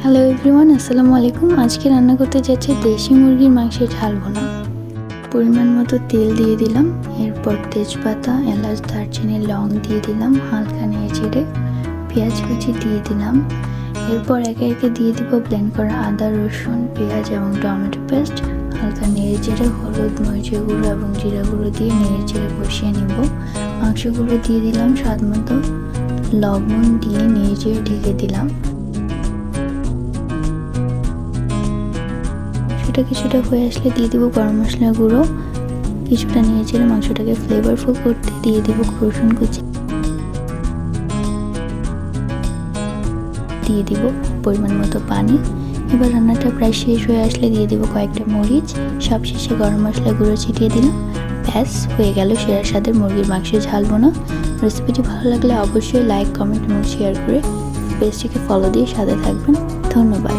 Hello everyone, আসসালামু আলাইকুম। আজকে রান্না করতে যাচ্ছি দেশি মুরগির মাংসের ঝাল ভুনা। পরিমাণ মতো তেল দিয়ে দিলাম, এরপর তেজপাতা, এলাচ, দারচিনি, লং দিয়ে দিলাম, হালকা নেড়ে চেড়ে পেঁয়াজ কুচি দিয়ে দিলাম। এরপর একে একে দিয়ে দিব ব্লেন্ড করা আদা, রসুন, পেঁয়াজ এবং টমেটো পেস্ট। হালকা নেড়ে চেড়ে হলুদ, মরিচের গুঁড়ো এবং জিরা গুঁড়ো দিয়ে নেড়ে চেড়ে কষিয়ে নেব। মাংসগুলো দিয়ে দিলাম, স্বাদ মতো লবণ দিয়ে নেড়ে চেড়ে ঢেকে দিলাম। সেটা কিছুটা হয়ে আসলে দিয়ে দিব গরম মশলা গুঁড়ো। কিছুটা নিয়ে চেড়ে মাংসটাকে ফ্লেভারফুল করতে দিয়ে দিব রসুন কুচি, দিয়ে দিব পরিমাণ মতো পানি। এবার রান্নাটা প্রায় শেষ হয়ে আসলে দিয়ে দিব কয়েকটা মরিচ, সবশেষে গরম মশলা গুঁড়ো ছিটিয়ে দিলাম। ব্যাস, হয়ে গেল সেরা স্বাদের মুরগির মাংসের ঝাল ভুনা। রেসিপিটি ভালো লাগলে অবশ্যই লাইক, কমেন্ট এবং শেয়ার করে পেজটিকে ফলো দিয়ে সাথে থাকবেন। ধন্যবাদ।